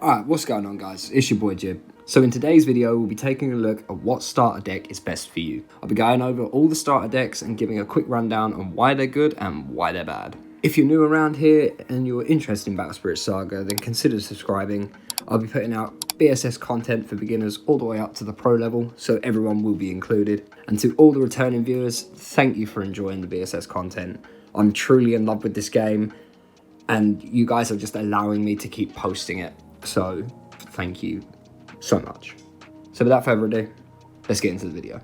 Alright, what's going on guys? It's your boy Jib. So in today's video, we'll be taking a look at what starter deck is best for you. I'll be going over all the starter decks and giving a quick rundown on why they're good and why they're bad. If you're new around here and you're interested in Battle Spirits Saga, then consider subscribing. I'll be putting out BSS content for beginners all the way up to the pro level, so everyone will be included. And to all the returning viewers, thank you for enjoying the BSS content. I'm truly in love with this game, and you guys are just allowing me to keep posting it. So, thank you so much. So without further ado, let's get into the video.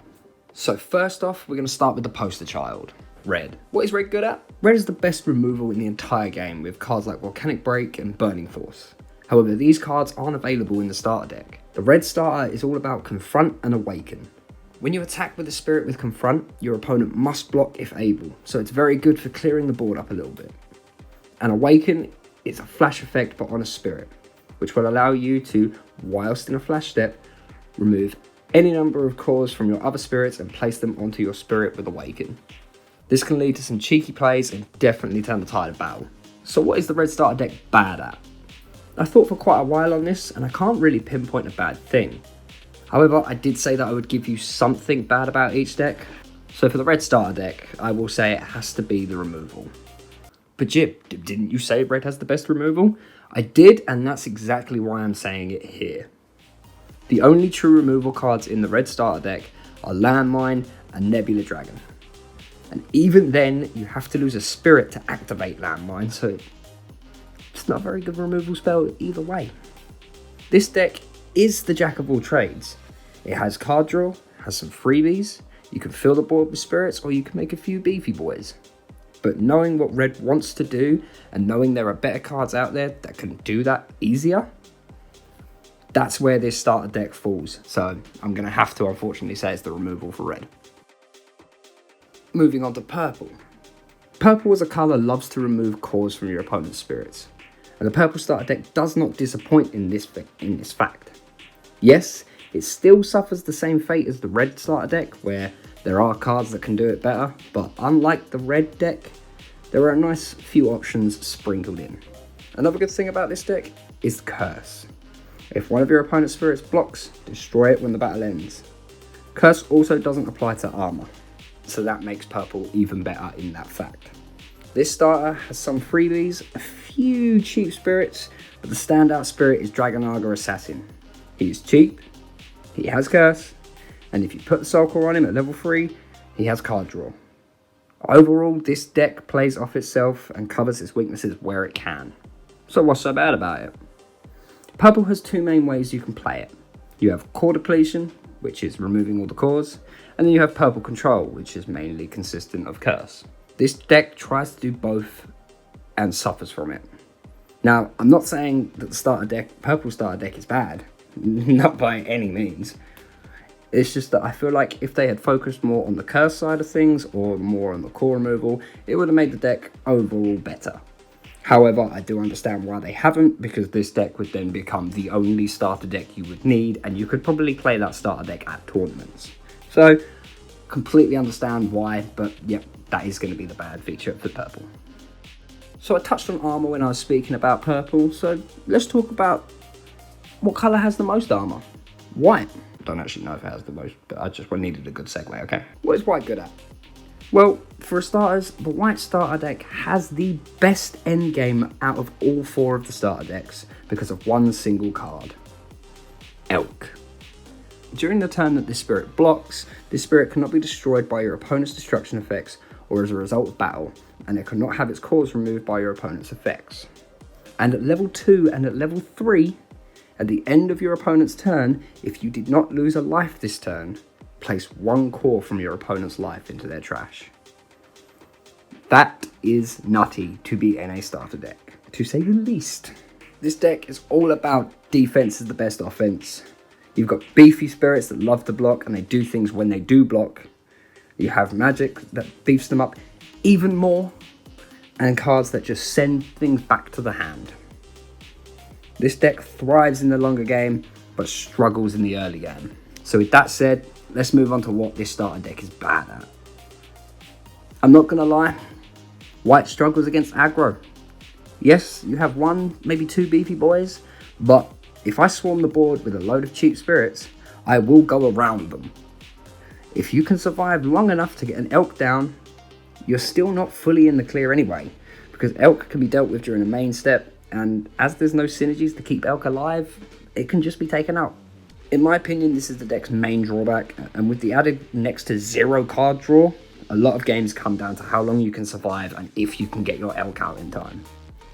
So first off, we're going to start with the poster child, Red. What is Red good at? Red is the best removal in the entire game with cards like Volcanic Break and Burning Force. However, these cards aren't available in the starter deck. The Red starter is all about Confront and Awaken. When you attack with a spirit with Confront, your opponent must block if able, so it's very good for clearing the board up a little bit. And Awaken is a flash effect but on a spirit, which will allow you to, whilst in a flash step, remove any number of cores from your other spirits and place them onto your spirit with Awaken. This can lead to some cheeky plays and definitely turn the tide of battle. So what is the Red starter deck bad at? I thought for quite a while on this and I can't really pinpoint a bad thing. However, I did say that I would give you something bad about each deck. So for the Red starter deck, I will say it has to be the removal. But Jib, didn't you say Red has the best removal? I did, and that's exactly why I'm saying it here. The only true removal cards in the Red starter deck are Landmine and Nebula Dragon. And even then, you have to lose a spirit to activate Landmine, so it's not a very good removal spell either way. This deck is the jack of all trades. It has card draw, has some freebies, you can fill the board with spirits, or you can make a few beefy boys. But knowing what Red wants to do, and knowing there are better cards out there that can do that easier, that's where this starter deck falls. So I'm going to have to unfortunately say it's the removal for Red. Moving on to Purple. Purple as a colour loves to remove cores from your opponent's spirits. And the Purple starter deck does not disappoint in this fact. Yes, it still suffers the same fate as the Red starter deck, where there are cards that can do it better, but unlike the Red deck, there are a nice few options sprinkled in. Another good thing about this deck is Curse. If one of your opponent's spirits blocks, destroy it when the battle ends. Curse also doesn't apply to armor, so that makes Purple even better in that fact. This starter has some freebies, a few cheap spirits, but the standout spirit is Dragonaga Assassin. He is cheap, he has Curse, and if you put the Soul Core on him at level 3, he has card draw. Overall, this deck plays off itself and covers its weaknesses where it can. So what's so bad about it? Purple has two main ways you can play it. You have Core Depletion, which is removing all the cores, and then you have Purple Control, which is mainly consistent of Curse. This deck tries to do both and suffers from it. Now, I'm not saying that the Purple starter deck is bad, not by any means. It's just that I feel like if they had focused more on the curse side of things or more on the core removal, it would have made the deck overall better. However, I do understand why they haven't, because this deck would then become the only starter deck you would need, and you could probably play that starter deck at tournaments. So, completely understand why, but yep, that is going to be the bad feature for Purple. So I touched on armor when I was speaking about Purple, so let's talk about what colour has the most armor. White. I don't actually know if it has the most, but I just needed a good segue, okay? What is White good at? Well, for starters, the White starter deck has the best endgame out of all 4 of the starter decks because of one single card. Elk. During the turn that this spirit blocks, this spirit cannot be destroyed by your opponent's destruction effects or as a result of battle, and it cannot have its cores removed by your opponent's effects. And at level 2 and at level 3, at the end of your opponent's turn, if you did not lose a life this turn, place 1 core from your opponent's life into their trash. That is nutty to be in a starter deck, to say the least. This deck is all about defense is the best offense. You've got beefy spirits that love to block and they do things when they do block. You have magic that beefs them up even more, and cards that just send things back to the hand. This deck thrives in the longer game, but struggles in the early game. So with that said, let's move on to what this starter deck is bad at. I'm not gonna lie, White struggles against aggro. Yes, you have 1, maybe 2 beefy boys, but If I swarm the board with a load of cheap spirits, I will go around them. If you can survive long enough to get an elk down, you're still not fully in the clear anyway, because elk can be dealt with during the main step, and as there's no synergies to keep elk alive, it can just be taken out. In my opinion, this is the deck's main drawback, and with the added next to 0 card draw, a lot of games come down to how long you can survive and if you can get your elk out in time.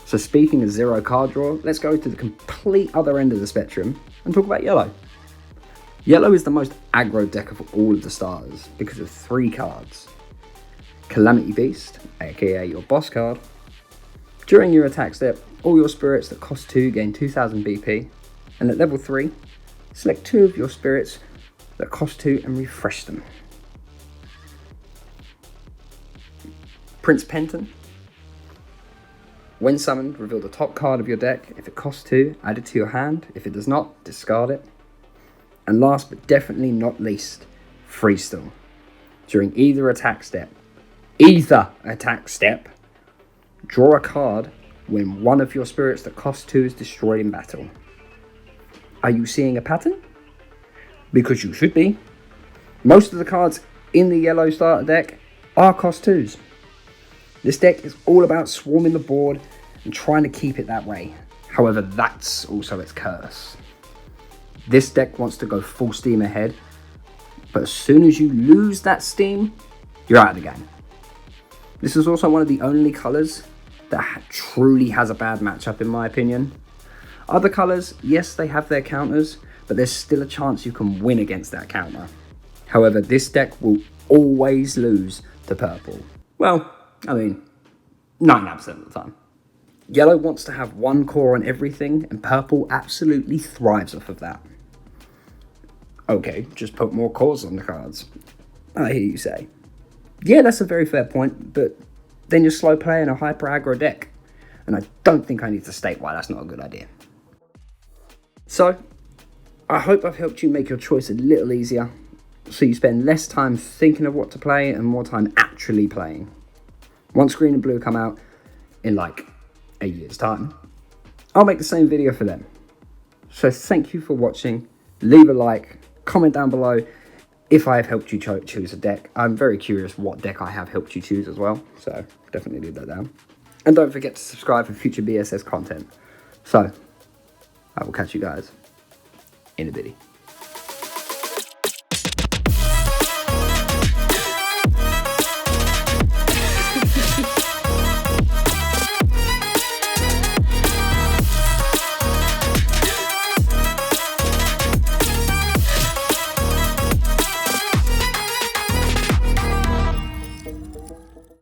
So speaking of 0 card draw, let's go to the complete other end of the spectrum and talk about yellow. Yellow is the most aggro deck of all of the starters because of 3 cards. Calamity Beast, aka your boss card. During your attack step, all your spirits that cost 2 gain 2000 BP, and at level 3, select 2 of your spirits that cost 2 and refresh them. Prince Penton. When summoned, reveal the top card of your deck. If it costs 2, add it to your hand. If it does not, discard it. And last but definitely not least, Freestyle. During either attack step, draw a card when one of your spirits that cost 2 is destroyed in battle. Are you seeing a pattern? Because you should be. Most of the cards in the yellow starter deck are cost 2s. This deck is all about swarming the board and trying to keep it that way. However, that's also its curse. This deck wants to go full steam ahead, but as soon as you lose that steam, you're out of the game. This is also one of the only colours that truly has a bad matchup in my opinion. Other colours, yes, they have their counters, but there's still a chance you can win against that counter. However, this deck will always lose to purple. Well, I mean, 99% of the time. Yellow wants to have one core on everything, and purple absolutely thrives off of that. Okay, just put more cores on the cards, I hear you say. Yeah, that's a very fair point, but then you're slow playing a hyper aggro deck, and I don't think I need to state why that's not a good idea. So, I hope I've helped you make your choice a little easier, so you spend less time thinking of what to play and more time actually playing. Once green and blue come out in like a year's time, I'll make the same video for them. So thank you for watching. Leave a like, comment down below if I have helped you choose a deck. I'm very curious what deck I have helped you choose as well, so definitely leave that down. And don't forget to subscribe for future BSS content. So, I will catch you guys in a bitty.